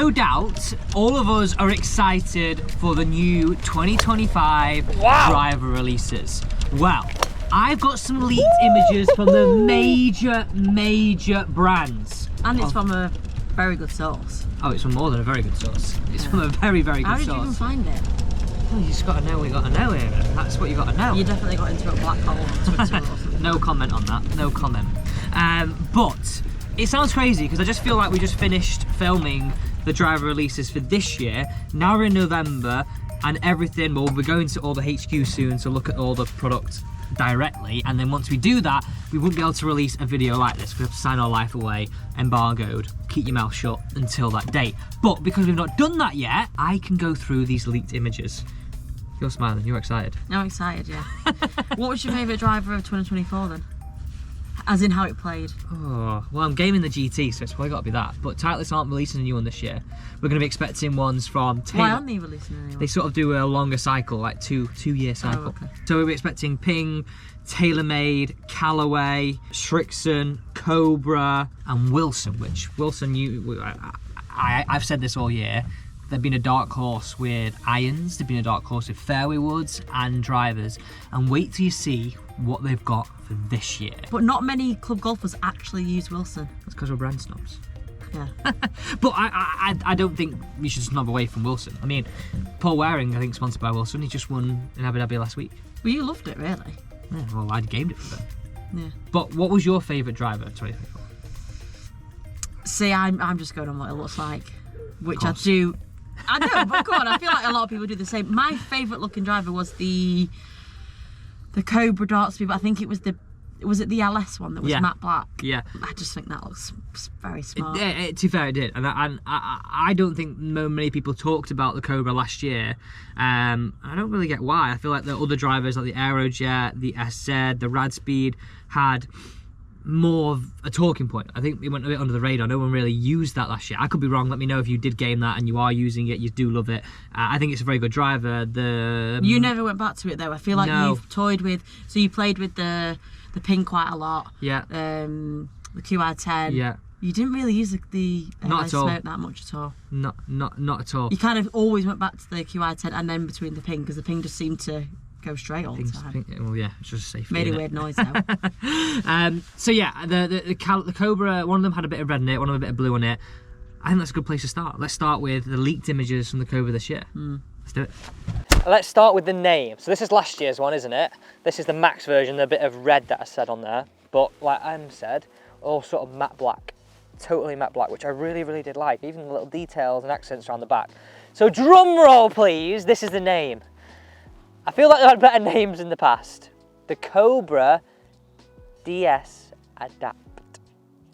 no doubt, all of us are excited for the new 2025 driver releases. Well, I've got some leaked images from the major brands. And it's from a very good source. Oh, it's from more than a very good source. It's from a very good source. How did you even find it? Oh, you just gotta know what you gotta know here. That's what you gotta know. You definitely got into a black hole on Twitter or something. No comment on that, no comment. But it sounds crazy because I just feel like we just finished filming the driver releases for this year. Now we're in November and everything, well, we're going to all the HQ soon to look at all the product directly, and then once we do that, we wouldn't be able to release a video like this. We have to sign our life away, embargoed, keep your mouth shut until that date. But because we've not done that yet, I can go through these leaked images. You're smiling, you're excited. I'm excited, yeah. What was your favourite driver of 2024 then? As in how it played? Oh, well, I'm gaming the GT, so it's probably got to be that. But Titleist aren't releasing a new one this year. We're going to be expecting ones from Taylor. Why aren't they releasing a new one? They sort of do a longer cycle, like two-year cycle. Oh, okay. So we'll be expecting Ping, TaylorMade, Callaway, Srixon, Cobra, and Wilson. Which Wilson, I've said this all year. They've been a dark horse with irons. They've been a dark horse with fairway woods and drivers. And wait till you see what they've got for this year. But not many club golfers actually use Wilson. That's because we're brand snobs. Yeah. But I don't think you should snob away from Wilson. I mean, Paul Waring, I think, sponsored by Wilson. He just won in Abu Dhabi last week. Well, you loved it, really. Yeah, well, I'd gamed it for them. Yeah. But what was your favourite driver of 2024? See, I'm just going on what it looks like, which I do. I know, but go on. I feel like a lot of people do the same. My favourite looking driver was the Cobra Dartsby, but I think it was it the LS one that was matte black? Yeah. I just think that looks very smart. To be fair, it did. And I don't think many people talked about the Cobra last year. I don't really get why. I feel like the other drivers like the Aerojet, the SZ, the Radspeed had more of a talking point. I think it went a bit under the radar. No one really used that last year. I could be wrong. Let me know if you did game that and you are using it. You do love it. I think it's a very good driver. You never went back to it though. I feel like you've toyed with. So you played with the Ping quite a lot. Yeah. The QI10. Yeah. You didn't really use the smoke that much at all. Not at all. You kind of always went back to the QI10 and then between the Ping because the Ping just seemed to go straight all the time. Well, yeah, it's just safe. Made a weird noise though. So yeah, the Cobra, one of them had a bit of red in it, one of them a bit of blue on it. I think that's a good place to start. Let's start with the leaked images from the Cobra this year. Let's do it. Let's start with the name. So this is last year's one, isn't it? This is the max version, the bit of red that I said on there. But like Em said, all sort of matte black. Totally matte black, which I really did like. Even the little details and accents around the back. So drum roll, please. This is the name. I feel like they've had better names in the past. The Cobra DS Adapt.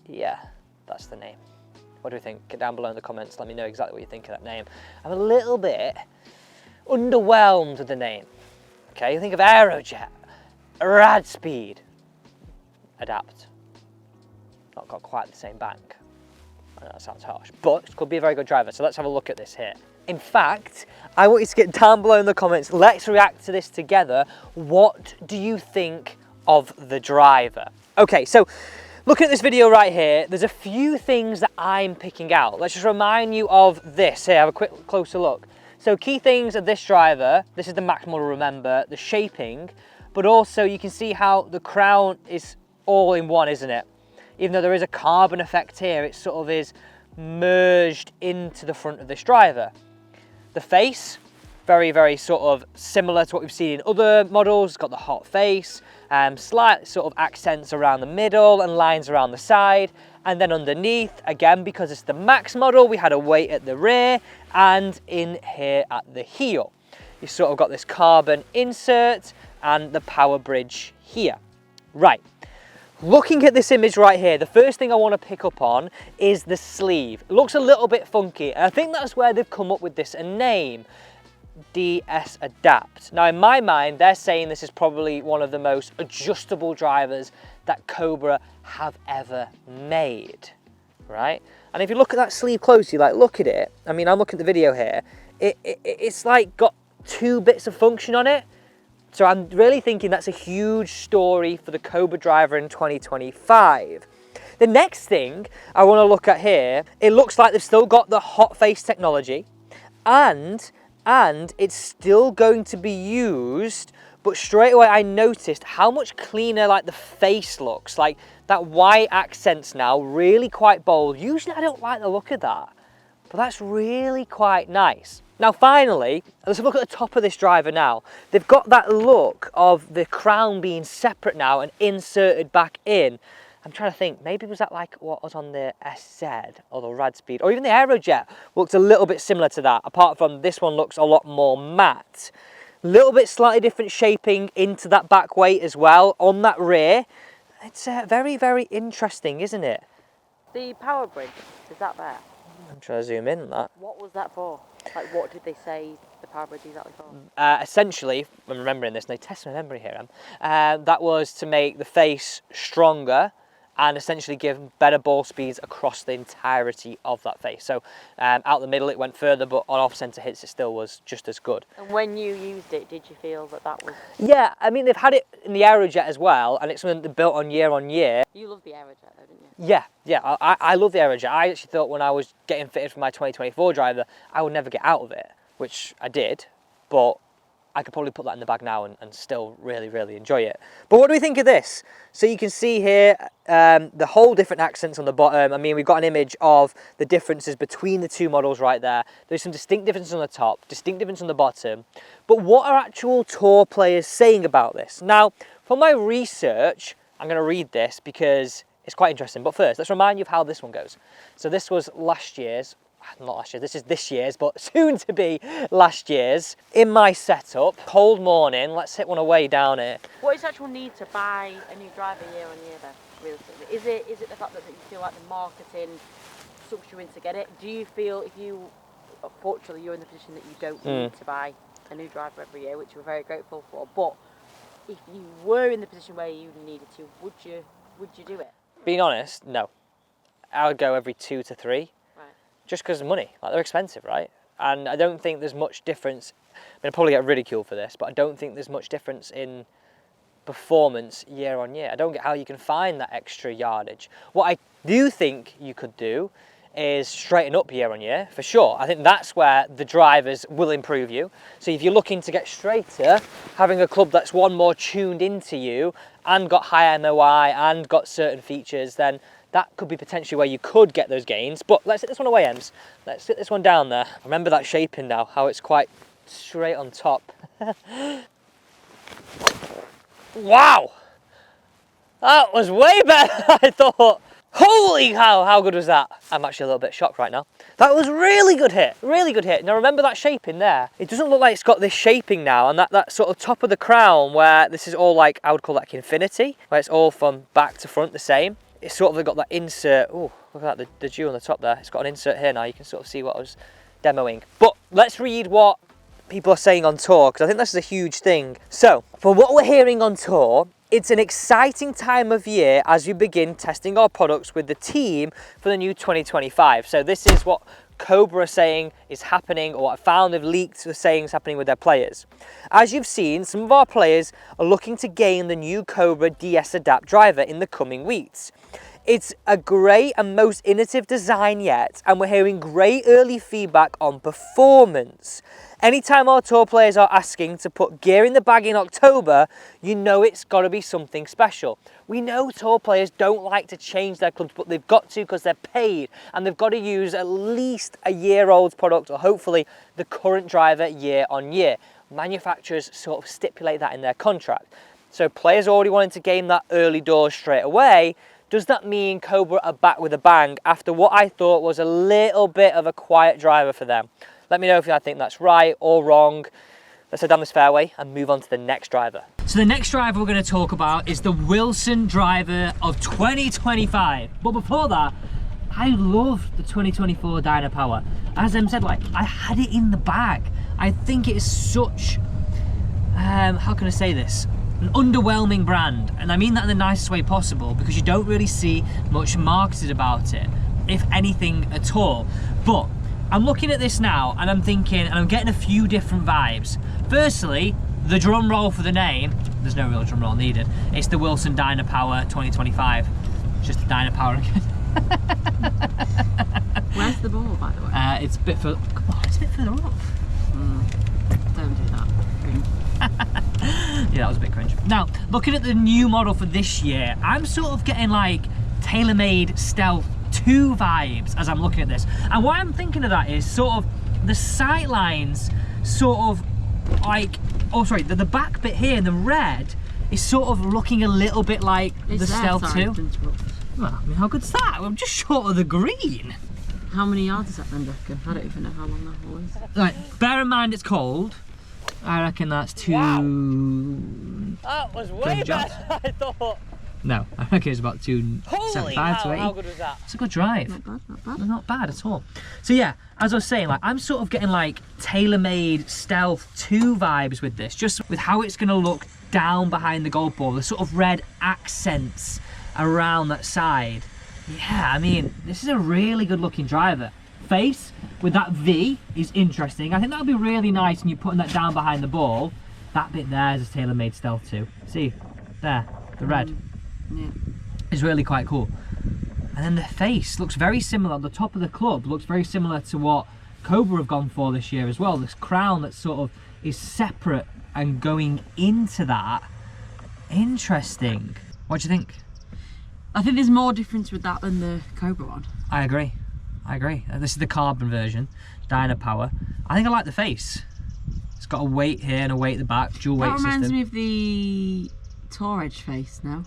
Yeah, that's the name. What do we think? Get down below in the comments, let me know exactly what you think of that name. I'm a little bit underwhelmed with the name. Okay, you think of Aerojet, Radspeed, Adapt. Not got quite the same bank. I know that sounds harsh, but it could be a very good driver. So let's have a look at this here. In fact, I want you to get down below in the comments. Let's react to this together. What do you think of the driver? Okay, so looking at this video right here, there's a few things that I'm picking out. Let's just remind you of this. Here, have a quick closer look. So key things of this driver, this is the max model, remember, the shaping, but also you can see how the crown is all in one, isn't it? Even though there is a carbon effect here, it sort of is merged into the front of this driver. The face, very sort of similar to what we've seen in other models. It's got the hot face, slight sort of accents around the middle and lines around the side. And then underneath, again, because it's the max model, we had a weight at the rear and in here at the heel. You've sort of got this carbon insert and the power bridge here. Right. Looking at this image right here, the first thing I want to pick up on is the sleeve. It looks a little bit funky, and I think that's where they've come up with this a name, DS Adapt. Now in my mind, they're saying this is probably one of the most adjustable drivers that Cobra have ever made, right? And if you look at that sleeve closely, like look at it, I mean, I'm looking at the video here, it's like got two bits of function on it. So I'm really thinking that's a huge story for the Cobra driver in 2025. The next thing I want to look at here, it looks like they've still got the hot face technology, and it's still going to be used, but straight away I noticed how much cleaner like the face looks. Like that white accents now, really quite bold. Usually I don't like the look of that, but that's really quite nice. Now finally, let's have a look at the top of this driver now. They've got that look of the crown being separate now and inserted back in. I'm trying to think, maybe was that like what was on the SZ or the Radspeed, or even the Aerojet looks a little bit similar to that, apart from this one looks a lot more matte. Little bit slightly different shaping into that back weight as well on that rear. It's very, very interesting, isn't it? The power bridge, is that there? I'm trying to zoom in on that. What was that for? Like, what did they say the power bridge exactly for? Essentially, I'm remembering this, and they test my memory here, that was to make the face stronger and essentially give better ball speeds across the entirety of that face. So out the middle it went further, but on off-centre hits it still was just as good. And when you used it, did you feel that that was... Yeah, I mean, they've had it in the Aerojet as well, and it's something they built on year. You love the Aerojet though, didn't you? Yeah, I love the Aerojet. I actually thought when I was getting fitted for my 2024 driver, I would never get out of it, which I did, but I could probably put that in the bag now and still really, really enjoy it. But what do we think of this? So you can see here the whole different accents on the bottom. I mean, we've got an image of the differences between the two models right there. There's some distinct differences on the top, distinct difference on the bottom. But what are actual Tour players saying about this? Now, from my research, I'm going to read this because it's quite interesting. But first, let's remind you of how this one goes. So this was last year's. Not last year, this is this year's, but soon to be last year's. In my setup, cold morning, let's hit one away down here. What is the actual need to buy a new driver year on year then, realistically? Is it the fact that you feel like the marketing sucks you in to get it? Do you feel if you, unfortunately you're in the position that you don't need to buy a new driver every year, which we're very grateful for, but if you were in the position where you needed to, would you do it? Being honest, no. I would go every 2 to 3. Just because of money, like they're expensive, right? And I don't think there's much difference. I mean, I'll probably get ridiculed for this, but I don't think there's much difference in performance year on year. I don't get how you can find that extra yardage. What I do think you could do is straighten up year on year, for sure. I think that's where the drivers will improve you. So if you're looking to get straighter, having a club that's one more tuned into you and got high MOI and got certain features, then that could be potentially where you could get those gains. But let's hit this one away, Ems. Let's sit this one down there. Remember that shaping now, how it's quite straight on top. Wow! That was way better than I thought. Holy cow, how good was that? I'm actually a little bit shocked right now. That was really good hit, really good hit. Now remember that shaping there? It doesn't look like it's got this shaping now, and that sort of top of the crown where this is all like, I would call that like infinity, where it's all from back to front the same. It's sort of got that insert, oh, look at that, the dew on the top there. It's got an insert here now, you can sort of see what I was demoing. But let's read what people are saying on tour, because I think this is a huge thing. So, from what we're hearing on tour, it's an exciting time of year as we begin testing our products with the team for the new 2025. So this is what Cobra are saying is happening, or what I found they've leaked are saying is happening with their players. As you've seen, some of our players are looking to gain the new Cobra DS Adapt driver in the coming weeks. It's a great and most innovative design yet, and we're hearing great early feedback on performance. Anytime our tour players are asking to put gear in the bag in October, you know it's got to be something special. We know tour players don't like to change their clubs, but they've got to because they're paid, and they've got to use at least a year-old product, or hopefully the current driver year on year. Manufacturers sort of stipulate that in their contract. So players already wanting to gain that early door straight away. Does that mean Cobra are back with a bang after what I thought was a little bit of a quiet driver for them? Let me know if I think that's right or wrong. Let's head down this fairway and move on to the next driver. So the next driver we're going to talk about is the Wilson driver of 2025. But before that, I love the 2024 Dynapwr. As Em said, like, I had it in the bag. I think it is such, how can I say this? An underwhelming brand, and I mean that in the nicest way possible, because you don't really see much marketed about it, if anything at all. But I'm looking at this now and I'm thinking, and I'm getting a few different vibes. Firstly, the drum roll for the name, there's no real drum roll needed, it's the Wilson Dynapwr 2025. It's just the Dynapwr again. Where's the ball, by the way? It's a bit further. Come on, it's a bit further up. Don't do that. Yeah, that was a bit cringe. Now, looking at the new model for this year, I'm sort of getting like TaylorMade Stealth 2 vibes as I'm looking at this. And why I'm thinking of that is sort of the sight lines, sort of like, oh sorry, the back bit here in the red is sort of looking a little bit like the Stealth 2. Well, I mean, how good's that? I'm just short of the green. How many yards is that then, reckon? I don't even know how long that hole is. Right, bear in mind it's cold. I reckon that's 2... Wow. That was way better than I thought. No, I reckon it's about 275 to 80. How good was that? It's a good drive. Not bad, not bad. Not bad at all. So yeah, as I was saying, like I'm sort of getting like TaylorMade Stealth 2 vibes with this, just with how it's gonna look down behind the golf ball, the sort of red accents around that side. Yeah, I mean, this is a really good looking driver. Face with that V is interesting. I think that would be really nice when you're putting that down behind the ball. That bit there is a TaylorMade Stealth 2. See, there, the red. Yeah. Is really quite cool. And then the face looks very similar. The top of the club looks very similar to what Cobra have gone for this year as well. This crown that sort of is separate and going into that. Interesting. What do you think? I think there's more difference with that than the Cobra one. I agree. I agree. This is the carbon version, Dynapwr. I think I like the face. It's got a weight here and a weight at the back, dual weight system. That reminds me of the Tour Edge face now.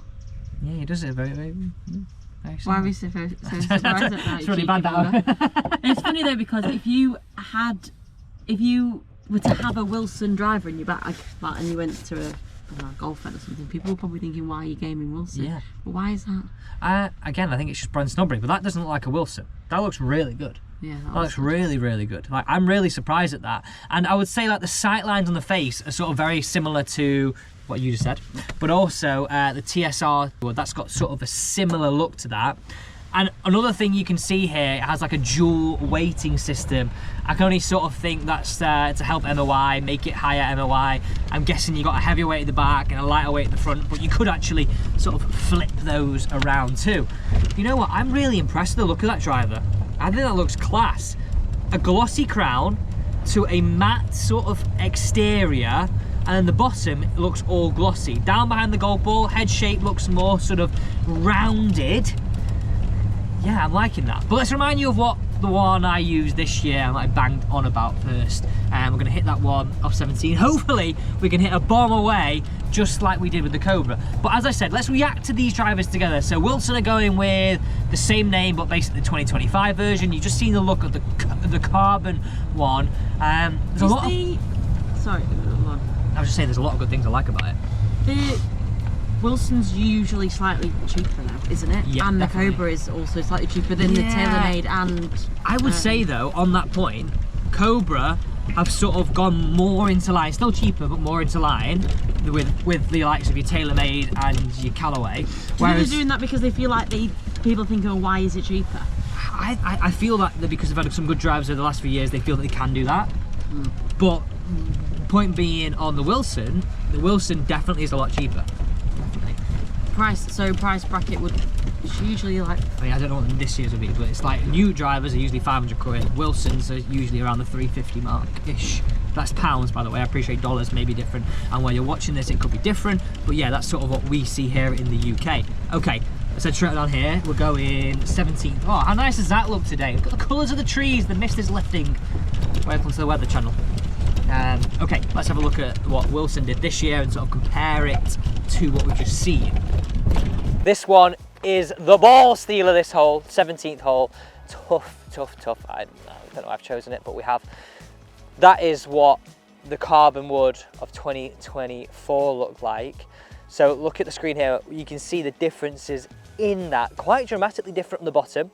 Yeah, he does it very similar. Why are we so surprised at that? It's really bad, that one. It's funny though, because if you were to have a Wilson driver in your bag, like, and you went to a golf event or something, people were probably thinking, why are you gaming Wilson? Yeah. But why is that? Again, I think it's just brand snobbery, but that doesn't look like a Wilson. That looks really good. Yeah, That looks really, really good. Like, I'm really surprised at that. And I would say like the sight lines on the face are sort of very similar to what you just said, but also the TSR, well, that's got sort of a similar look to that. And another thing you can see here, it has like a dual weighting system. I can only sort of think that's to help MOI, make it higher MOI. I'm guessing you got a heavier weight at the back and a lighter weight at the front, but you could actually sort of flip those around too. You know what, I'm really impressed with the look of that driver. I think that looks class. A glossy crown to a matte sort of exterior, and then the bottom looks all glossy. Down behind the golf ball, head shape looks more sort of rounded. Yeah, I'm liking that. But let's remind you of what the one I used this year and I banged on about first. And we're gonna hit that one off 17. Hopefully we can hit a bomb away just like we did with the Cobra. But as I said, let's react to these drivers together. So Wilson are going with the same name, but basically the 2025 version. You've just seen the look of the carbon one. There's a lot of... Sorry, I was just saying there's a lot of good things I like about it. The Wilson's usually slightly cheaper now, isn't it? Yeah, and definitely. The Cobra is also slightly cheaper than the TaylorMade and... I would say though, on that point, Cobra have sort of gone more into line, still cheaper, but more into line with the likes of your TaylorMade and your Callaway. Do you think they're doing that because they feel like people think, oh, why is it cheaper? I feel that because they've had some good drivers over the last few years, they feel that they can do that. But point being on the Wilson definitely is a lot cheaper. Price bracket would usually like... I mean, I don't know what this year's will be, but it's like new drivers are usually 500 quid. Wilsons are usually around the 350 mark-ish. That's pounds, by the way. I appreciate dollars may be different, and where you're watching this, it could be different. But yeah, that's sort of what we see here in the UK. Okay, so straight down here, we're going 17th. Oh, how nice does that look today? Look at the colours of the trees, the mist is lifting. Welcome to the Weather Channel. Okay, let's have a look at what Wilson did this year and sort of compare it to what we've just seen. This one is the ball stealer this hole, 17th hole. Tough. I don't know why I've chosen it, but we have. That is what the carbon wood of 2024 looked like. So look at the screen here, you can see the differences in that, quite dramatically different on the bottom.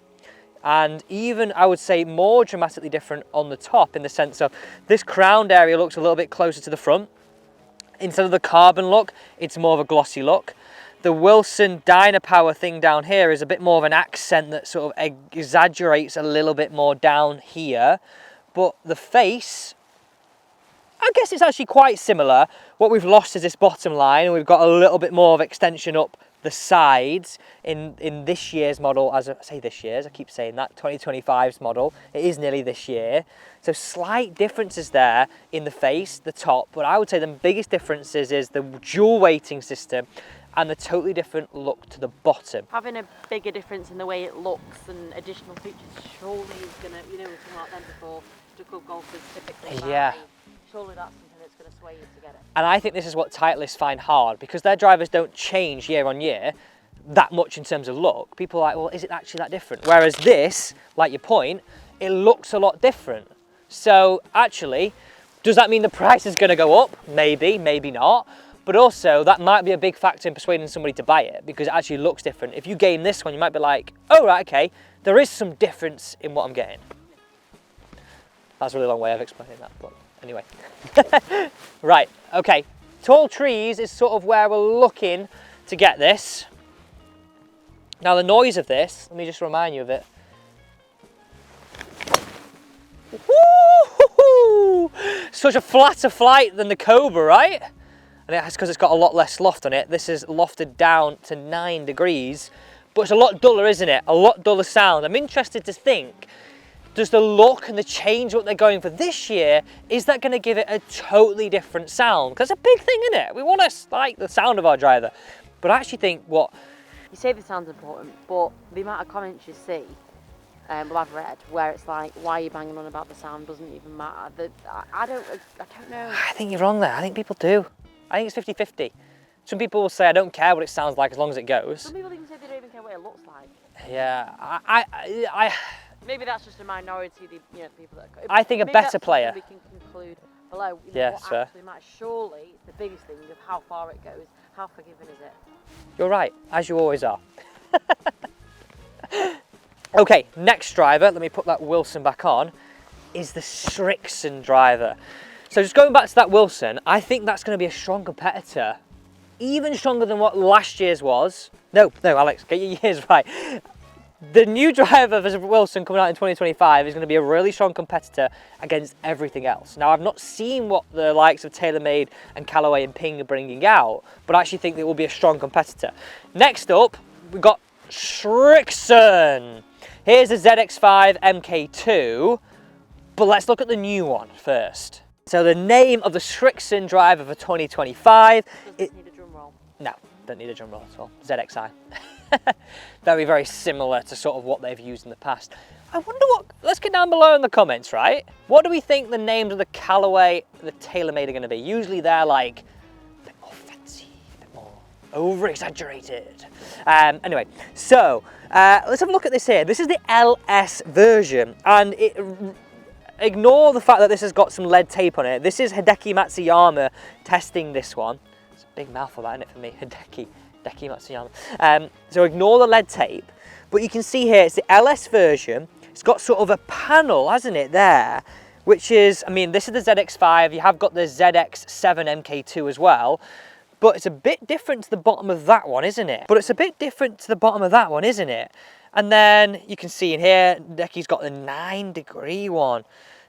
And even, I would say, more dramatically different on the top, in the sense of this crowned area looks a little bit closer to the front. Instead of the carbon look, it's more of a glossy look. The Wilson Dynapwr thing down here is a bit more of an accent that sort of exaggerates a little bit more down here. But the face, I guess it's actually quite similar. What we've lost is this bottom line, and we've got a little bit more of extension up The sides in this year's model, as I say this year's, I keep saying that, 2025's model, it is nearly this year. So slight differences there in the face, the top, but I would say the biggest differences is the dual weighting system and the totally different look to the bottom. Having a bigger difference in the way it looks and additional features surely is going to, you know, we've talked about them before, to good golfers typically buy. Surely that's something that's going to sway you to get it. And I think this is what Titleists find hard, because their drivers don't change year on year that much in terms of look. People are like, well, is it actually that different? Whereas this, like your point, it looks a lot different. So actually, does that mean the price is going to go up? Maybe, maybe not. But also, that might be a big factor in persuading somebody to buy it, because it actually looks different. If you game this one, you might be like, oh, right, okay, there is some difference in what I'm getting. That's a really long way of explaining that, but anyway. Right, okay. Tall trees is sort of where we're looking to get this. Now the noise of this, let me just remind you of it. Woo-hoo-hoo! Such a flatter flight than the Cobra, right? And it's because it's got a lot less loft on it. This is lofted down to 9 degrees, but it's a lot duller, isn't it? A lot duller sound. I'm interested to think, does the look and the change what they're going for this year, is that going to give it a totally different sound? Because it's a big thing, isn't it? We want to like the sound of our driver. But I actually think what... You say the sound's important, but the amount of comments you see, well, I've read, where it's like, why are you banging on about the sound, doesn't even matter. I don't know. I think you're wrong there. I think people do. I think it's 50-50. Some people will say, I don't care what it sounds like as long as it goes. Some people even say they don't even care what it looks like. Yeah, Maybe that's just a minority, you know, people that... I think a better player... We can conclude below, you know, Yeah, what fair. actually matters. Surely, the biggest thing of how far it goes, how forgiving is it? You're right, as you always are. Okay, next driver, let me put that Wilson back on, is the Srixon driver. So just going back to that Wilson, I think that's going to be a strong competitor. Even stronger than what last year's was. No, Alex, get your years right. The new driver for Wilson coming out in 2025 is going to be a really strong competitor against everything else. Now, I've not seen what the likes of TaylorMade and Callaway and Ping are bringing out, but I actually think it will be a strong competitor. Next up, we've got Srixon. Here's the ZX5 MK2, but let's look at the new one first. So the name of the Srixon driver for 2025... Does this need a drum roll? No, don't need a drum roll at all. ZXI. Very, very similar to sort of what they've used in the past. I wonder what, let's get down below in the comments, right? What do we think the names of the Callaway, the TaylorMade are going to be? Usually they're like a bit more fancy, a bit more over-exaggerated. Anyway, so let's have a look at this here. This is the LS version, and ignore the fact that this has got some lead tape on it. This is Hideki Matsuyama testing this one. It's a big mouthful, that, isn't it, for me? Hideki Matsuyama. So ignore the lead tape, but you can see here it's the LS version. It's got sort of a panel, hasn't it, there, which is, I mean, this is the ZX5. You have got the ZX7 MK2 as well, but it's a bit different to the bottom of that one, isn't it? And then you can see in here, Hideki's got the 9-degree one.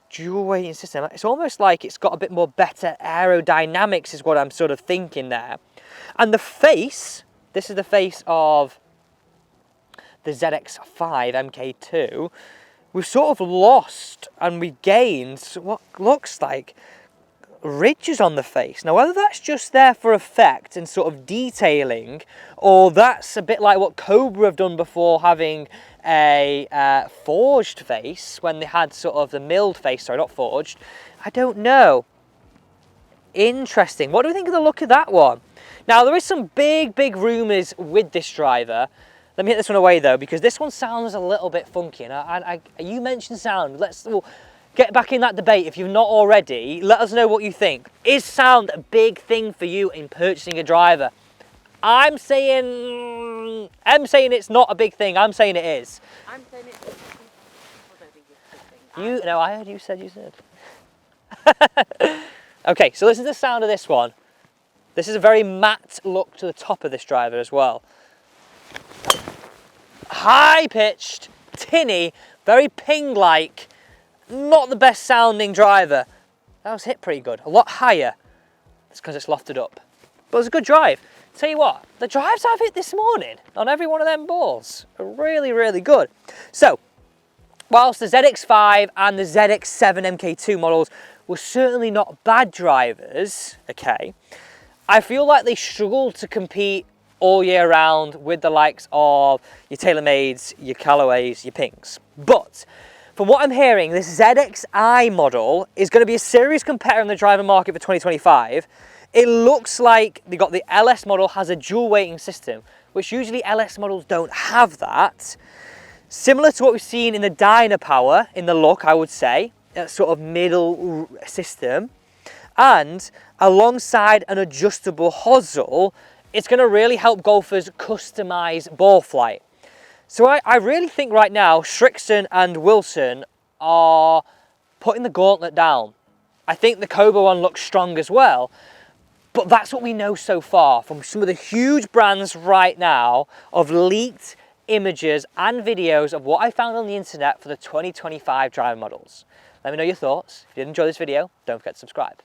Dual weighting system. It's almost like it's got a bit more better aerodynamics is what I'm sort of thinking there. And the face, this is the face of the ZX5 MK2. We've sort of lost and we gained what looks like ridges on the face. Now, whether that's just there for effect and sort of detailing, or that's a bit like what Cobra have done before, having a forged face when they had sort of the milled face, sorry, not forged. I don't know. Interesting. What do we think of the look of that one? Now, there is some big rumours with this driver. Let me hit this one away though, because this one sounds a little bit funky. And you mentioned sound. We'll get back in that debate if you've not already. Let us know what you think. Is sound a big thing for you in purchasing a driver? I'm saying it's not a big thing. I'm saying it is. I'm saying it's a big thing. I don't think it's a big thing. No, I heard you said. Okay, so listen to the sound of this one. This is a very matte look to the top of this driver as well. High-pitched, tinny, very Ping-like. Not the best sounding driver. That was hit pretty good. A lot higher. That's because it's lofted up. But it's a good drive. Tell you what, the drives I've hit this morning on every one of them balls are really, really good. So, whilst the ZX5 and the ZX7 MK2 models were certainly not bad drivers, okay, I feel like they struggle to compete all year round with the likes of your TaylorMades, your Callaways, your Pinks. But from what I'm hearing, this ZXI model is going to be a serious competitor in the driver market for 2025. It looks like they got the LS model has a dual weighting system, which usually LS models don't have that. Similar to what we've seen in the Dynapwr in the look, I would say, a sort of middle system. And alongside an adjustable hosel, it's going to really help golfers customize ball flight. So I really think right now Srixon and Wilson are putting the gauntlet down. I think the Cobra one looks strong as well, but that's what we know so far from some of the huge brands right now of leaked images and videos of what I found on the internet for the 2025 driver models. Let me know your thoughts. If you did enjoy this video, don't forget to subscribe.